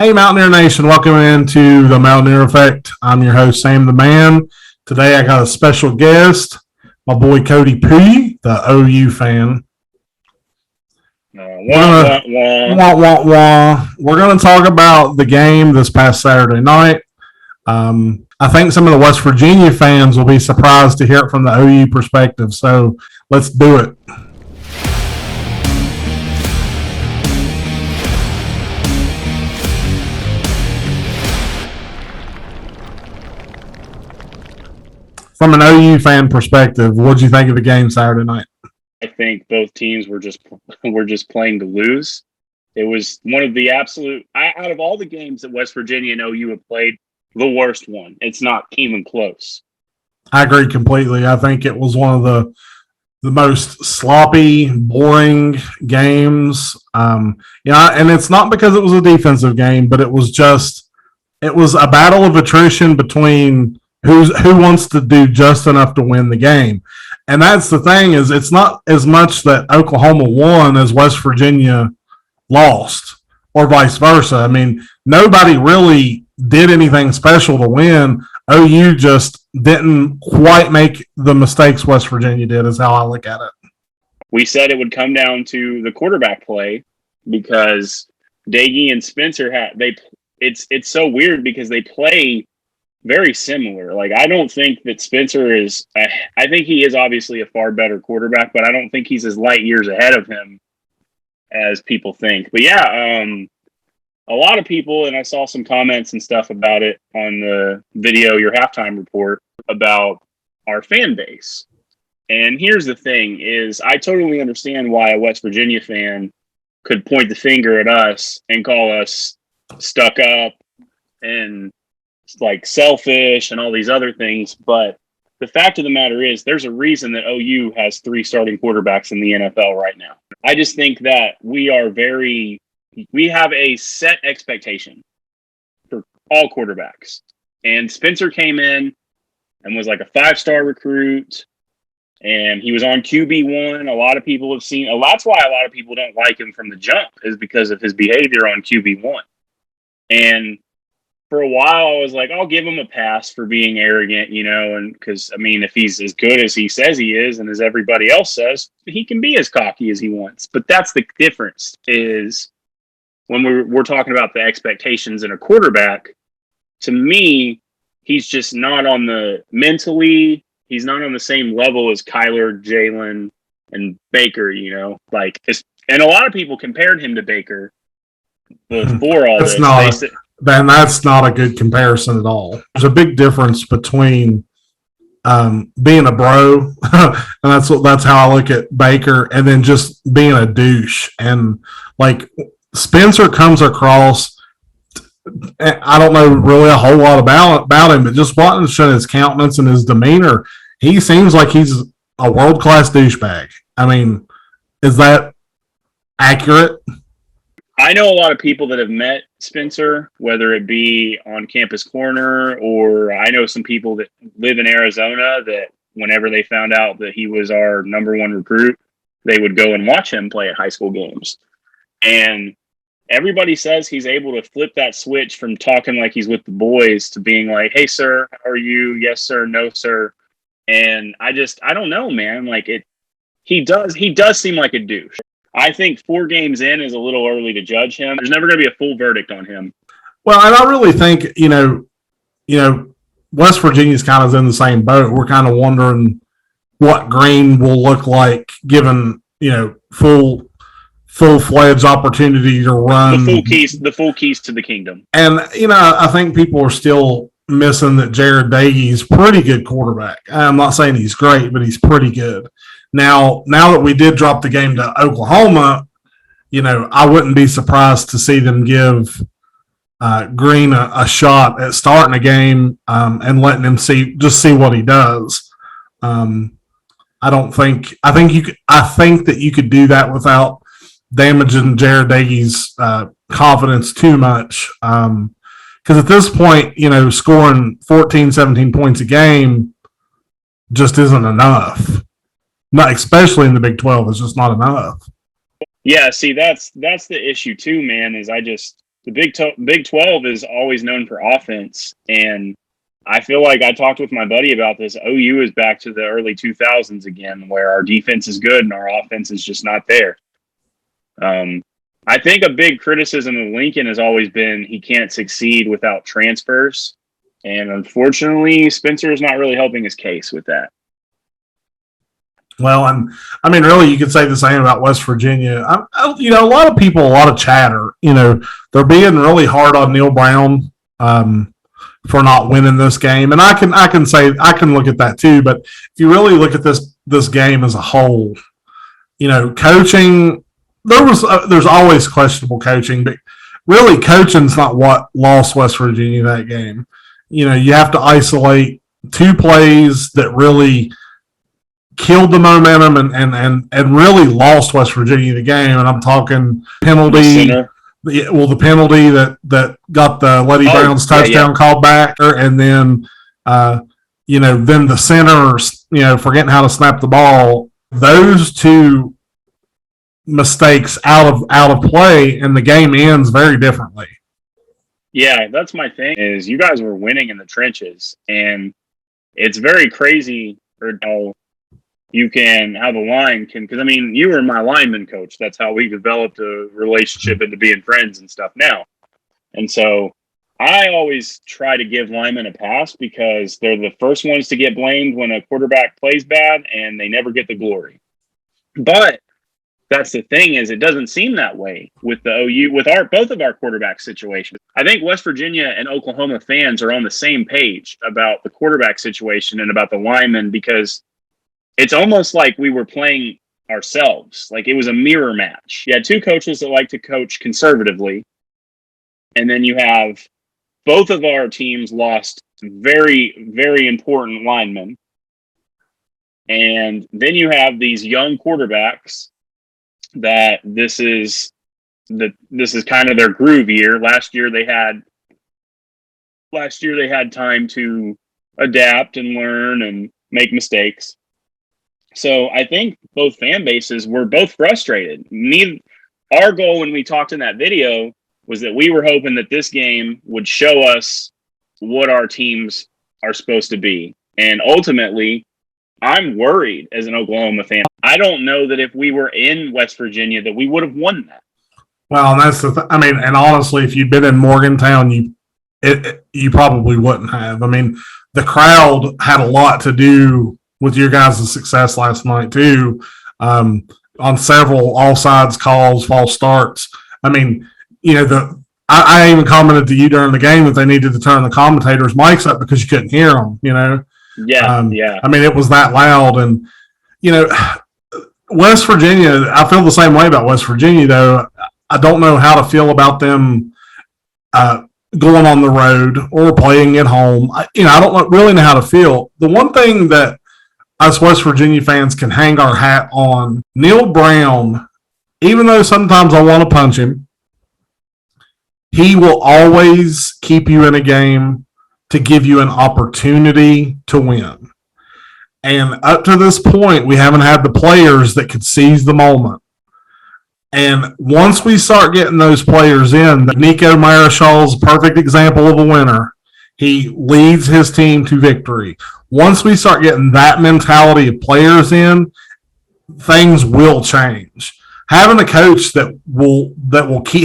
Hey, Mountaineer Nation, welcome into the Mountaineer Effect. I'm your host, Sam the Man. Today I got a special guest, my boy Cody P, the OU fan. We're going to talk about the game this past Saturday night. I think some of the West Virginia fans will be surprised to hear it from the OU perspective, so let's do it. From an OU fan perspective, what did you think of the game Saturday night? I think both teams were just playing to lose. It was one of the absolute out of all the games that West Virginia and OU have played, the worst one. It's not even close. I agree completely. I think it was one of the most sloppy, boring games. And it's not because it was a defensive game, but it was a battle of attrition between who wants to do just enough to win the game. And that's the thing, is it's not as much that Oklahoma won as West Virginia lost, or vice versa. I mean, nobody really did anything special to win. OU just didn't quite make the mistakes West Virginia did, is how I look at it. We said it would come down to the quarterback play because Daggy and Spencer it's so weird because they play very similar. Like, I don't think that Spencer is I think he is obviously a far better quarterback, but I don't think he's as light years ahead of him as people think. But yeah, a lot of people, and I saw some comments and stuff about it on the video, your halftime report, about our fan base. And here's the thing is, I totally understand why a West Virginia fan could point the finger at us and call us stuck up and like selfish and all these other things. But the fact of the matter is, there's a reason that OU has 3 starting quarterbacks in the NFL right now. I just think that we have a set expectation for all quarterbacks. And Spencer came in and was like a 5-star recruit, and he was on QB1. A lot of people have seen, that's why a lot of people don't like him from the jump, is because of his behavior on QB1. And for a while, I was like, I'll give him a pass for being arrogant, and because, I mean, if he's as good as he says he is and as everybody else says, he can be as cocky as he wants. But that's the difference, is when we're talking about the expectations in a quarterback. To me, he's just not on the mentally, he's not on the same level as Kyler, Jalen, and Baker, and a lot of people compared him to Baker before all this. That's not a good comparison at all. There's a big difference between being a bro, and that's how I look at Baker, and then just being a douche. And like, Spencer comes across, I don't know really a whole lot about him, but just watching his countenance and his demeanor, he seems like he's a world-class douchebag. I mean, is that accurate? I know a lot of people that have met Spencer, whether it be on Campus Corner, or I know some people that live in Arizona that whenever they found out that he was our number 1 recruit, they would go and watch him play at high school games. And everybody says he's able to flip that switch from talking like he's with the boys to being like, hey, sir, how are you? Yes, sir. No, sir. And I don't know, man. Like, he does seem like a douche. I think 4 games in is a little early to judge him. There's never going to be a full verdict on him. Well, and I really think, West Virginia's kind of in the same boat. We're kind of wondering what Green will look like given, full-fledged opportunity to run. The full keys to the kingdom. And, I think people are still missing that JERD Daggy's pretty good quarterback. I'm not saying he's great, but he's pretty good. Now that we did drop the game to Oklahoma, I wouldn't be surprised to see them give Green a shot at starting a game and letting him see what he does. I think that you could do that without damaging JERD Daggy's confidence too much. Because at this point, scoring 14, 17 points a game just isn't enough. Not especially in the Big 12, it's just not enough. Yeah, see, that's the issue too, man. Is the Big 12 is always known for offense, and I feel like I talked with my buddy about this. OU is back to the early 2000s again, where our defense is good and our offense is just not there. I think a big criticism of Lincoln has always been he can't succeed without transfers, and unfortunately, Spencer is not really helping his case with that. Well, and I mean, really, you could say the same about West Virginia. A lot of people, a lot of chatter. They're being really hard on Neil Brown for not winning this game, and I can say I can look at that too. But if you really look at this game as a whole, coaching, there's always questionable coaching, but really, coaching's not what lost West Virginia that game. You have to isolate two plays that really killed the momentum and really lost West Virginia the game. And I'm talking penalty. The penalty that got the Letty Brown's touchdown called back, and then then the center, forgetting how to snap the ball. Those two mistakes out of play, and the game ends very differently. Yeah, that's my thing. Is you guys were winning in the trenches, and it's very crazy. How the line can, because I mean, you were my lineman coach. That's how we developed a relationship into being friends and stuff now. And so I always try to give linemen a pass because they're the first ones to get blamed when a quarterback plays bad, and they never get the glory. But that's the thing, is it doesn't seem that way with the OU, with both of our quarterback situations. I think West Virginia and Oklahoma fans are on the same page about the quarterback situation and about the linemen, because it's almost like we were playing ourselves. Like it was a mirror match. You had two coaches that like to coach conservatively, and then you have both of our teams lost very, very important linemen. And then you have these young quarterbacks that this is kind of their groove year. Last year they had time to adapt and learn and make mistakes. So I think both fan bases were both frustrated. Our goal when we talked in that video was that we were hoping that this game would show us what our teams are supposed to be. And ultimately, I'm worried as an Oklahoma fan. I don't know that if we were in West Virginia that we would have won that. Well, and that's and honestly, if you'd been in Morgantown, you probably wouldn't have. I mean, the crowd had a lot to do with your guys' success last night too, on several offsides calls, false starts. I mean, I even commented to you during the game that they needed to turn the commentators' mics up because you couldn't hear them. Yeah. I mean, it was that loud, and West Virginia. I feel the same way about West Virginia, though. I don't know how to feel about them going on the road or playing at home. I don't really know how to feel. The one thing that us West Virginia fans can hang our hat on, Neil Brown, even though sometimes I want to punch him, he will always keep you in a game to give you an opportunity to win. And up to this point, we haven't had the players that could seize the moment. And once we start getting those players in, Nico Marischal is a perfect example of a winner. He leads his team to victory. Once we start getting that mentality of players in, things will change. Having a coach that will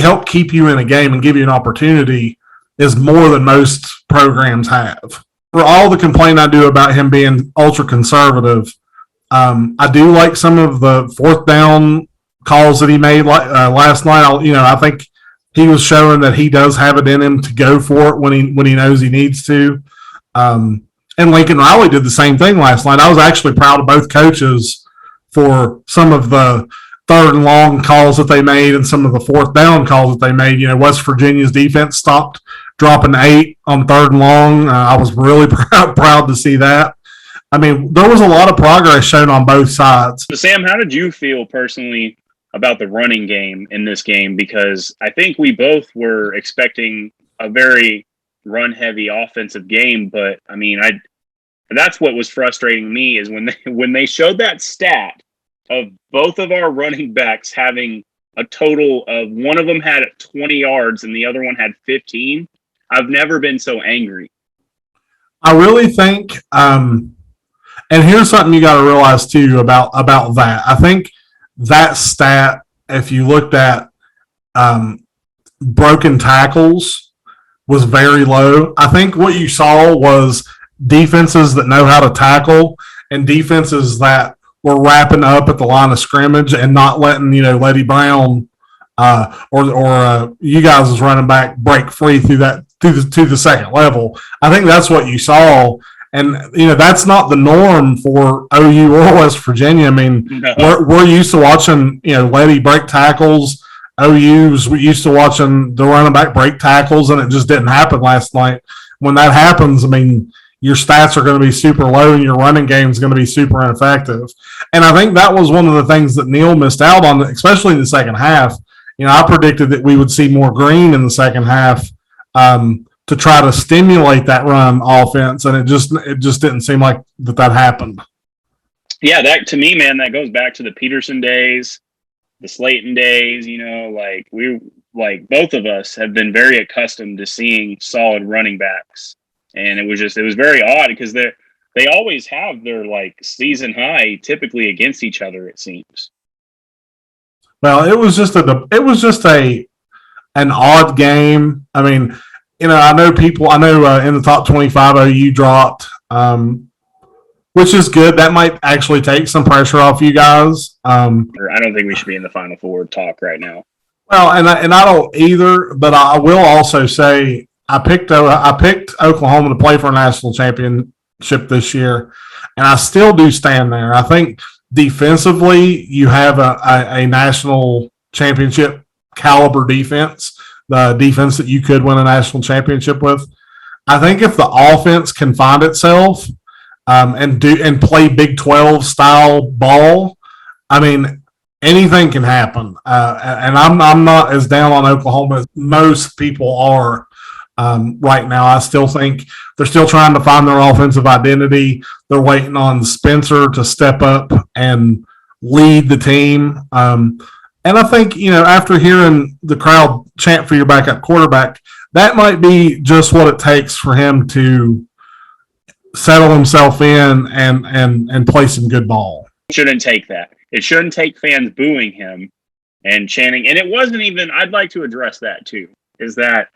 help keep you in a game and give you an opportunity is more than most programs have. For all the complaint I do about him being ultra conservative, I do like some of the fourth down calls that he made last night. I think he was showing that he does have it in him to go for it when he knows he needs to. And Lincoln Riley did the same thing last night. I was actually proud of both coaches for some of the third and long calls that they made and some of the fourth down calls that they made. West Virginia's defense stopped dropping 8 on third and long. I was really proud to see that. I mean, there was a lot of progress shown on both sides. So Sam, how did you feel personally about the running game in this game? Because I think we both were expecting a very run-heavy offensive game, but I mean, that's what was frustrating me is when they showed that stat of both of our running backs having a total of one of them had 20 yards and the other one had 15, I've never been so angry. I really think, and here's something you got to realize too about that. I think that stat, if you looked at broken tackles, was very low. I think what you saw was defenses that know how to tackle and defenses that were wrapping up at the line of scrimmage and not letting, Letty Brown or you guys as running back break free through that to the second level. I think that's what you saw. And, that's not the norm for OU or West Virginia. I mean, No. we're used to watching, Letty break tackles. OU's used to watching the running back break tackles, and it just didn't happen last night. When that happens, I mean, your stats are going to be super low and your running game is going to be super ineffective. And I think that was one of the things that Neil missed out on, especially in the second half. I predicted that we would see more Green in the second half to try to stimulate that run offense, and it just didn't seem like that happened. Yeah, that to me, man, that goes back to the Peterson days, the Slayton days. Both of us have been very accustomed to seeing solid running backs, and it was very odd because they always have their season high typically against each other, it seems. Well, it was just an odd game. I mean, I know in the top 25 OU dropped, which is good. That might actually take some pressure off you guys. I don't think we should be in the Final Four talk right now. Well, and I don't either, but I will also say I picked Oklahoma to play for a national championship this year, and I still do stand there. I think defensively, you have a national championship caliber defense, the defense that you could win a national championship with. I think if the offense can find itself and play Big 12 style ball, I mean, anything can happen. And I'm not as down on Oklahoma as most people are right now. I still think they're still trying to find their offensive identity. They're waiting on Spencer to step up and lead the team. And I think, after hearing the crowd chant for your backup quarterback, that might be just what it takes for him to settle himself in and play some good ball. It shouldn't take that. It shouldn't take fans booing him and chanting. And it wasn't even, I'd like to address that too, is that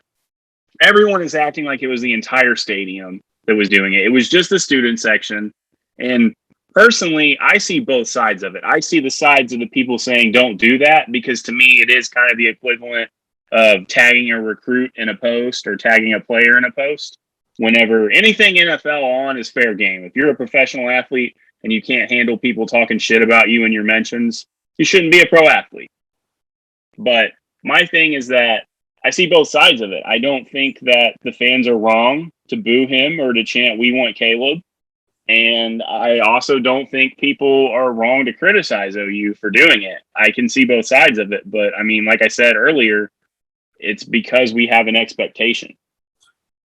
everyone is acting like it was the entire stadium that was doing it. It was just the student section. And personally, I see both sides of it. I see the sides of the people saying don't do that, because to me it is kind of the equivalent of tagging a recruit in a post or tagging a player in a post. Whenever anything NFL on is fair game. If you're a professional athlete and you can't handle people talking shit about you in your mentions, you shouldn't be a pro athlete. But my thing is that I see both sides of it. I don't think that the fans are wrong to boo him or to chant, "We want Caleb." And I also don't think people are wrong to criticize OU for doing it. I can see both sides of it. But, I mean, like I said earlier, it's because we have an expectation.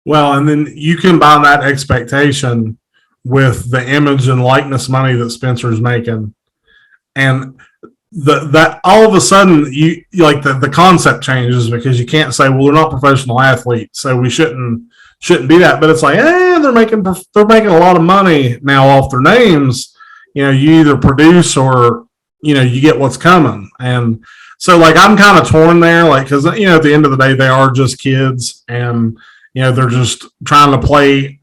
Well, and then you combine that expectation with the image and likeness money that Spencer's making, and that all of a sudden you like the concept changes, because you can't say, well, they're not professional athletes, so we shouldn't be that. But it's like, they're making a lot of money now off their names. You either produce or you get what's coming. And so I'm kind of torn there, because at the end of the day they are just kids, and they're just trying to play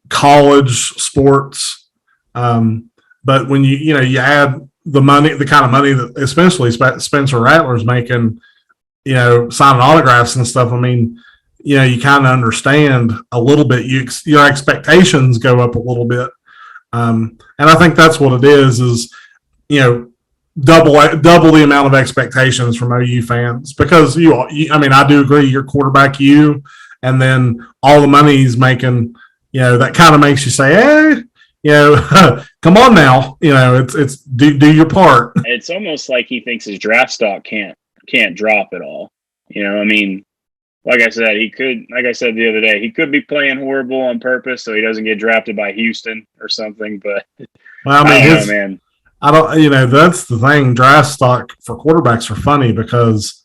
college sports. But when you add the money, the kind of money that especially Spencer Rattler's making, signing autographs and stuff, I mean, you kind of understand a little bit. Your expectations go up a little bit. And I think that's what it is double the amount of expectations from OU fans, because I do agree, your quarterback, and then all the money he's making, that kind of makes you say, come on now, it's do your part. It's almost like he thinks his draft stock can't drop at all. I mean, like I said the other day, he could be playing horrible on purpose so he doesn't get drafted by Houston or something. But well, I mean, I don't know, man. I don't, that's the thing. Draft stock for quarterbacks are funny because,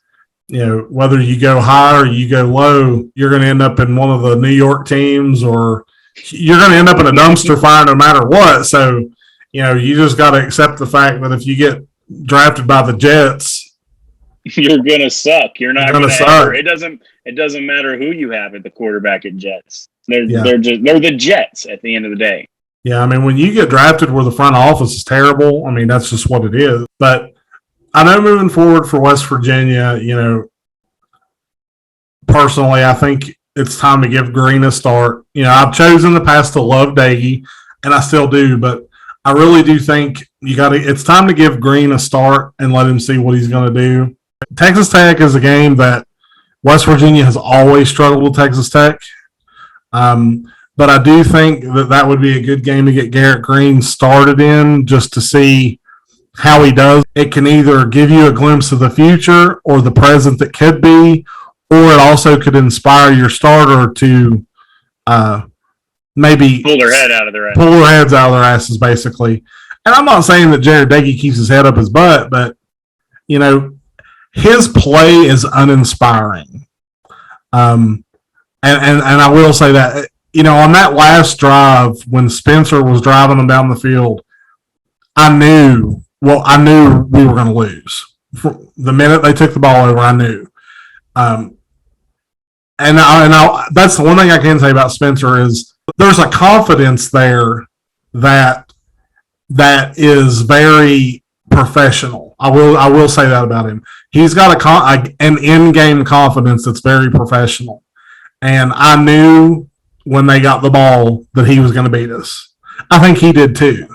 whether you go high or you go low, you're going to end up in one of the New York teams or you're going to end up in a dumpster fire no matter what. So, you just got to accept the fact that if you get drafted by the Jets, you're going to suck. You're not going to suck. It doesn't matter who you have at the quarterback at Jets. They're the Jets at the end of the day. Yeah, I mean, when you get drafted where the front office is terrible, I mean, that's just what it is. But I know moving forward for West Virginia, personally, I think it's time to give Green a start. I've chosen in the past to love Daggy, and I still do, but I really do think it's time to give Green a start and let him see what he's going to do. Texas Tech is a game that West Virginia has always struggled with Texas Tech. But I do think that would be a good game to get Garrett Green started in just to see how he does. It can either give you a glimpse of the future or the present that could be, or it also could inspire your starter to maybe pull their heads out of their asses, basically. And I'm not saying that Jared Dagey keeps his head up his butt, but, his play is uninspiring. And I will say that, on that last drive when Spencer was driving them down the field, I knew we were going to lose. The minute they took the ball over, I knew. And that's the one thing I can say about Spencer is there's a confidence there that is very professional. I will say that about him. He's got an in-game confidence that's very professional. And I knew when they got the ball that he was going to beat us. I think he did too.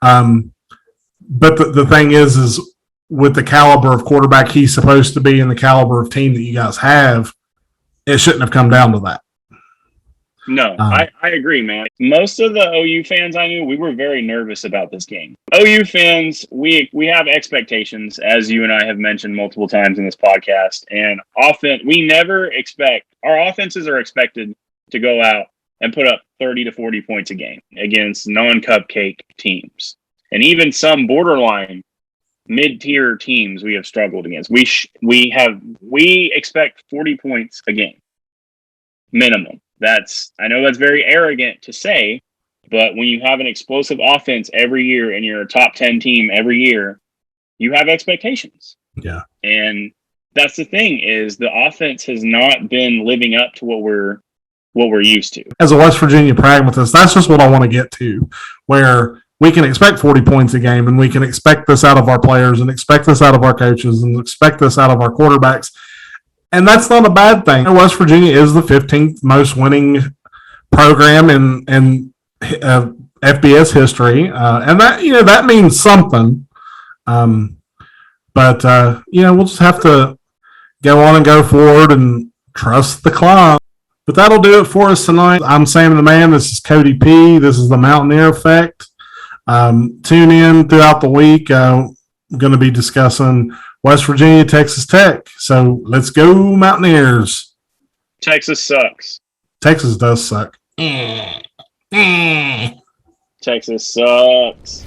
But the thing is with the caliber of quarterback he's supposed to be and the caliber of team that you guys have, it shouldn't have come down to that. No, I agree, man. Most of the OU fans I knew, we were very nervous about this game. OU fans, we have expectations, as you and I have mentioned multiple times in this podcast. And we never expect – our offenses are expected to go out and put up 30 to 40 points a game against non-cupcake teams. And even some borderline mid-tier teams we have struggled against. We expect 40 points a game, minimum. I know that's very arrogant to say, but when you have an explosive offense every year and you're a top 10 team every year, you have expectations. Yeah. And that's the thing is the offense has not been living up to what we're used to. As a West Virginia pragmatist, that's just what I want to get to, where we can expect 40 points a game and we can expect this out of our players and expect this out of our coaches and expect this out of our quarterbacks. And that's not a bad thing. West Virginia is the 15th most winning program in FBS history. And that means something. But we'll just have to go on and go forward and trust the climb. But that'll do it for us tonight. I'm Sam the Man. This is Cody P. This is the Mountaineer Effect. Tune in throughout the week. I'm going to be discussing West Virginia, Texas Tech. So let's go Mountaineers. Texas sucks. Texas does suck. Texas sucks.